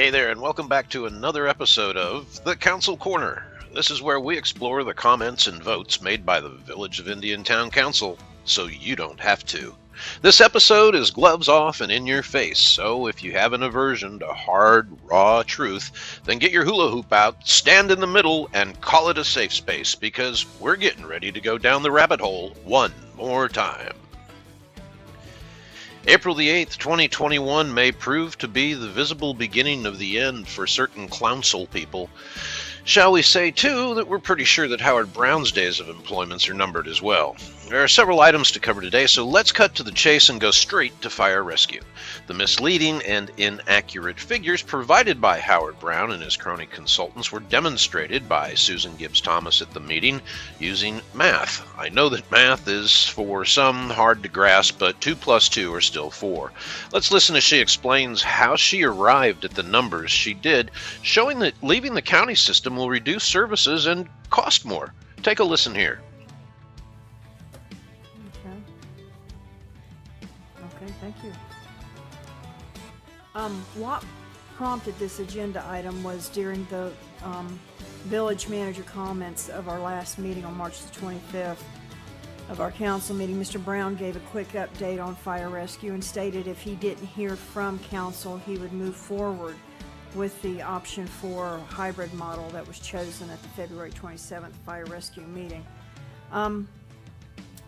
Hey there, and welcome back to another episode of The Council Corner. This is where we explore the comments and votes made by the Village of Indian Town Council, so you don't have to. This episode is gloves off and in your face, so if you have an aversion to hard, raw truth, then get your hula hoop out, stand in the middle, and call it a safe space, because we're getting ready to go down the rabbit hole one more time. April the 8th, 2021 may prove to be the visible beginning of the end for certain council people. Shall we say, too, that we're pretty sure that Howard Brown's days of employments are numbered as well. There are several items to cover today, so let's cut to the chase and go straight to fire rescue. The misleading and inaccurate figures provided by Howard Brown and his crony consultants were demonstrated by Susan Gibbs Thomas at the meeting using math. I know that math is for some hard to grasp, but 2 plus 2 are still 4. Let's listen as she explains how she arrived at the numbers she did, showing that leaving the county system will reduce services and cost more. Take a listen here. Okay, thank you. What prompted this agenda item was during the village manager comments of our last meeting on March the 25th of our council meeting. Mr. Brown gave a quick update on fire rescue and stated if he didn't hear from council, he would move forward with the option 4 hybrid model that was chosen at the February 27th fire rescue meeting.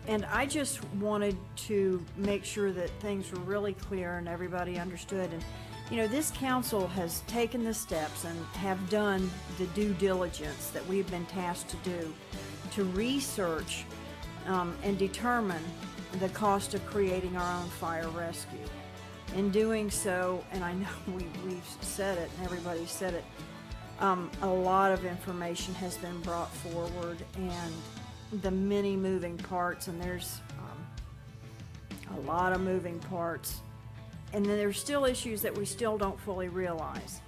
And I just wanted to make sure that things were really clear and everybody understood. And, you know, this council has taken the steps and have done the due diligence that we've been tasked to do to research and determine the cost of creating our own fire rescue. In doing so, and I know we've said it and everybody said it, a lot of information has been brought forward and the many moving parts, and there's a lot of moving parts, and then there's still issues that we still don't fully realize.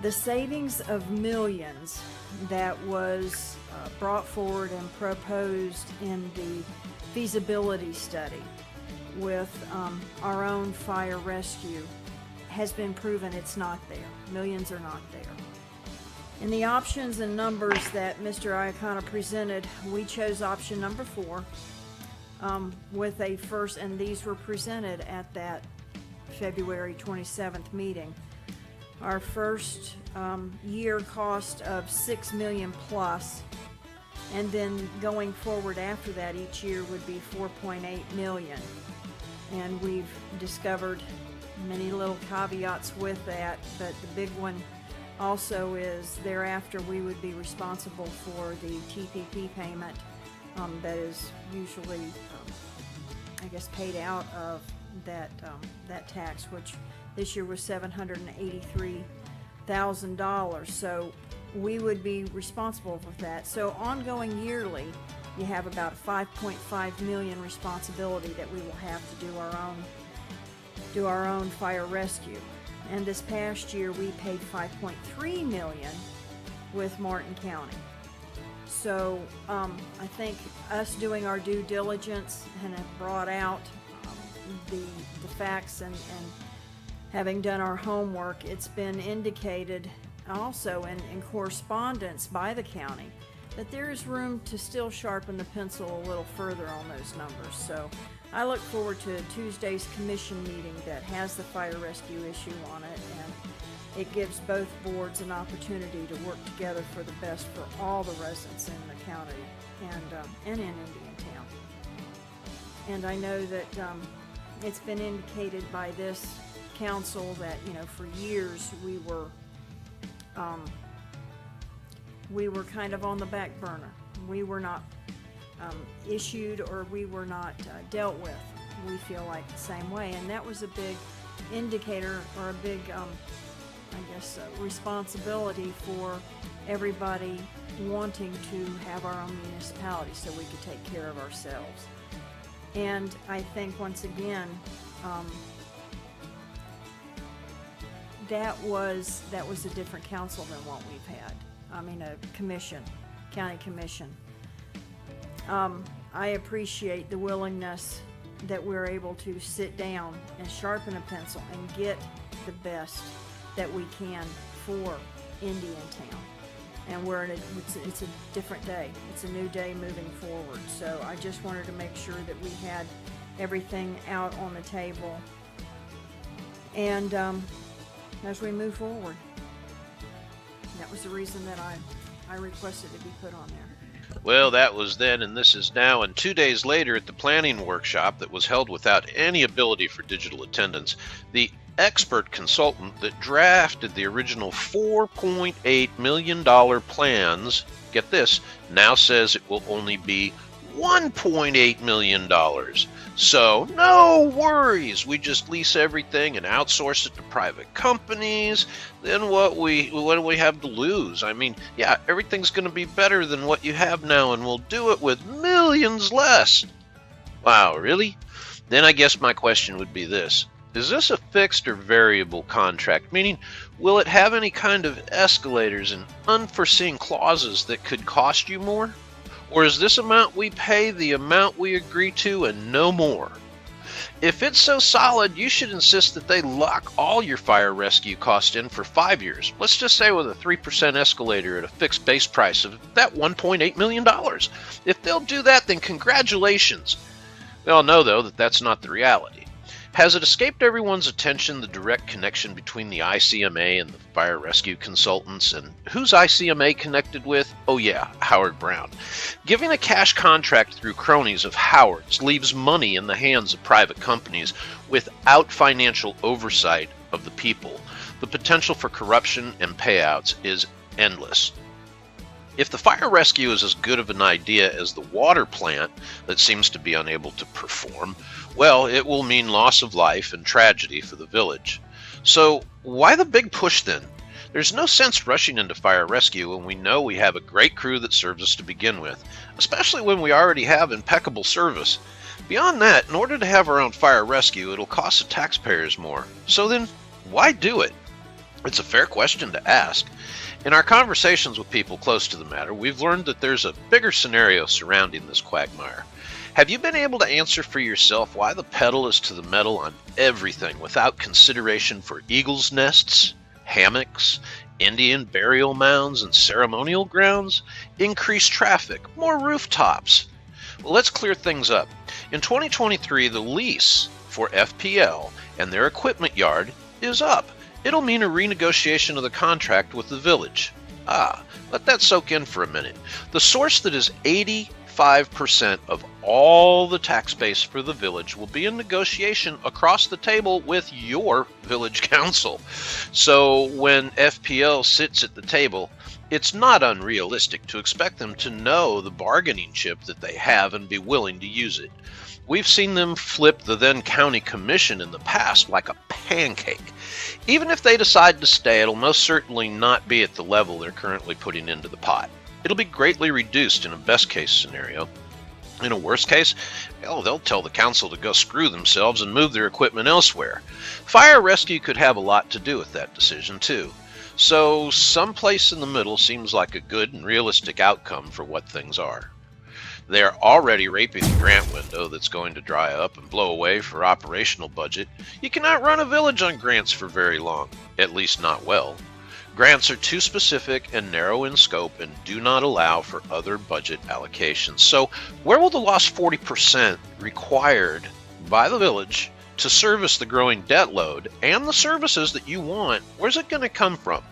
The savings of millions that was brought forward and proposed in the feasibility study with our own fire rescue has been proven it's not there. Millions are not there. In the options and numbers that Mr. Iacona presented, we chose option number 4 with a first, and these were presented at that February 27th meeting. Our first year cost of $6 million plus, and then going forward after that each year would be $4.8 million. And we've discovered many little caveats with that, but the big one also is thereafter we would be responsible for the TPP payment that is usually, I guess, paid out of that tax, which this year was $783,000. So we would be responsible for that. So ongoing yearly, you have about $5.5 million responsibility that we will have to do our own fire rescue. And this past year we paid $5.3 million with Martin County. So I think us doing our due diligence and have brought out the facts and having done our homework, it's been indicated also in correspondence by the county that there is room to still sharpen the pencil a little further on those numbers. So I look forward to Tuesday's commission meeting that has the fire rescue issue on it, and it gives both boards an opportunity to work together for the best for all the residents in the county and in Indiantown. And I know that it's been indicated by this council that, you know, for years we were kind of on the back burner. We were not issued, or we were not dealt with. We feel like the same way, and that was a big indicator, or a big responsibility for everybody wanting to have our own municipality so we could take care of ourselves. And I think once again that was a different council than what we've had. I mean, a commission, county commission. I appreciate the willingness that we're able to sit down and sharpen a pencil and get the best that we can for Indiantown. And it's a different day. It's a new day moving forward. So I just wanted to make sure that we had everything out on the table. And as we move forward, that was the reason that I requested it be put on there. Well, that was then, and this is now. And 2 days later, at the planning workshop that was held without any ability for digital attendance, the expert consultant that drafted the original $4.8 million plans, get this, now says it will only be $1.8 million. So no worries. We just lease everything and outsource it to private companies. Then what do we have to lose? I mean, yeah, everything's going to be better than what you have now, and we'll do it with millions less. Wow, really? Then I guess my question would be this. Is this a fixed or variable contract? Meaning, will it have any kind of escalators and unforeseen clauses that could cost you more? Or is this amount we pay the amount we agree to and no more? If it's so solid, you should insist that they lock all your fire rescue costs in for 5 years. Let's just say with a 3% escalator at a fixed base price of that $1.8 million. If they'll do that, then congratulations. We all know, though, that that's not the reality. Has it escaped everyone's attention the direct connection between the ICMA and the fire rescue consultants? And who's ICMA connected with? Oh yeah, Howard Brown. Giving a cash contract through cronies of Howard's leaves money in the hands of private companies without financial oversight of the people. The potential for corruption and payouts is endless. If the fire rescue is as good of an idea as the water plant that seems to be unable to perform, well, it will mean loss of life and tragedy for the village. So why the big push then? There's no sense rushing into fire rescue when we know we have a great crew that serves us to begin with, especially when we already have impeccable service. Beyond that, in order to have our own fire rescue, it'll cost the taxpayers more. So then, why do it? It's a fair question to ask. In our conversations with people close to the matter, we've learned that there's a bigger scenario surrounding this quagmire. Have you been able to answer for yourself why the pedal is to the metal on everything without consideration for eagles' nests, hammocks, Indian burial mounds, and ceremonial grounds? Increased traffic, more rooftops. Well, let's clear things up. In 2023, the lease for FPL and their equipment yard is up. It'll mean a renegotiation of the contract with the village. Let that soak in for a minute. The source that is 85% of all the tax base for the village will be in negotiation across the table with your village council. So when FPL sits at the table, it's not unrealistic to expect them to know the bargaining chip that they have and be willing to use it. We've seen them flip the then county commission in the past like a pancake. Even if they decide to stay, it'll most certainly not be at the level they're currently putting into the pot. It'll be greatly reduced in a best case scenario. In a worst case, they'll tell the council to go screw themselves and move their equipment elsewhere. Fire rescue could have a lot to do with that decision too. So someplace in the middle seems like a good and realistic outcome for what things are. They're already raping the grant window that's going to dry up and blow away for operational budget. You cannot run a village on grants for very long, at least not well. Grants are too specific and narrow in scope and do not allow for other budget allocations. So where will the lost 40% required by the village to service the growing debt load and the services that you want, where's it going to come from?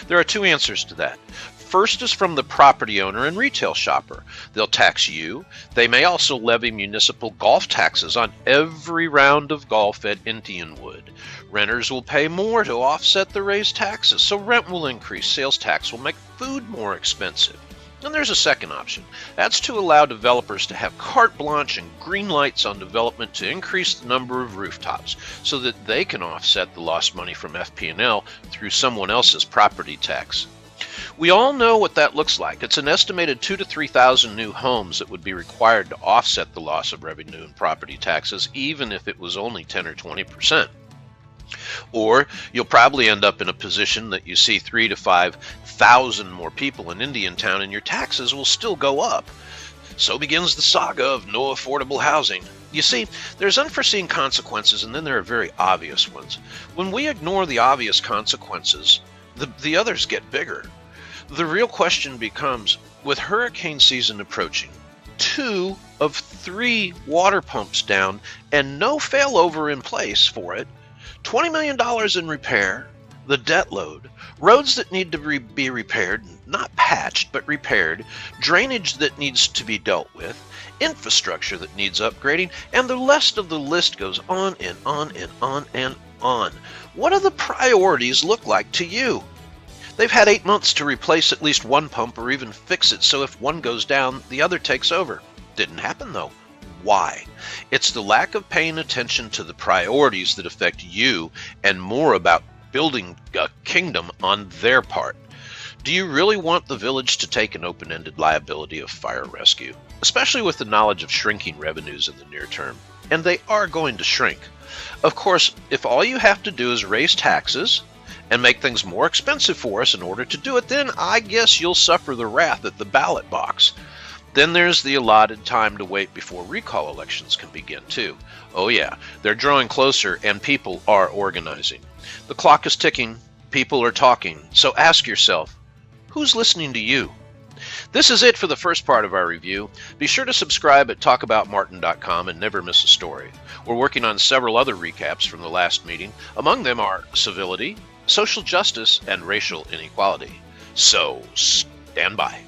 There are two answers to that. First is from the property owner and retail shopper. They'll tax you. They may also levy municipal golf taxes on every round of golf at Indianwood. Renters will pay more to offset the raised taxes, so rent will increase. Sales tax will make food more expensive. And there's a second option. That's to allow developers to have carte blanche and green lights on development to increase the number of rooftops so that they can offset the lost money from FP&L through someone else's property tax. We all know what that looks like. It's an estimated 2,000 to 3,000 new homes that would be required to offset the loss of revenue and property taxes, even if it was only 10 or 20%. Or you'll probably end up in a position that you see 3,000 to 5,000 more people in Indiantown and your taxes will still go up. So begins the saga of no affordable housing. You see, there's unforeseen consequences and then there are very obvious ones. When we ignore the obvious consequences, the others get bigger. The real question becomes, with hurricane season approaching, 2 of 3 water pumps down and no failover in place for it, $20 million in repair, the debt load, roads that need to be repaired, not patched, but repaired, drainage that needs to be dealt with, infrastructure that needs upgrading, and the rest of the list goes on and on and on and on. What do the priorities look like to you? They've had 8 months to replace at least one pump or even fix it so if one goes down, the other takes over. Didn't happen though. Why? It's the lack of paying attention to the priorities that affect you and more about building a kingdom on their part. Do you really want the village to take an open-ended liability of fire rescue, especially with the knowledge of shrinking revenues in the near term? And they are going to shrink. Of course, if all you have to do is raise taxes and make things more expensive for us in order to do it, then I guess you'll suffer the wrath at the ballot box. Then there's the allotted time to wait before recall elections can begin too. Oh yeah, they're drawing closer and people are organizing. The clock is ticking, people are talking, so ask yourself, who's listening to you? This is it for the first part of our review. Be sure to subscribe at talkaboutmartin.com and never miss a story. We're working on several other recaps from the last meeting. Among them are civility, social justice, and racial inequality. So, stand by.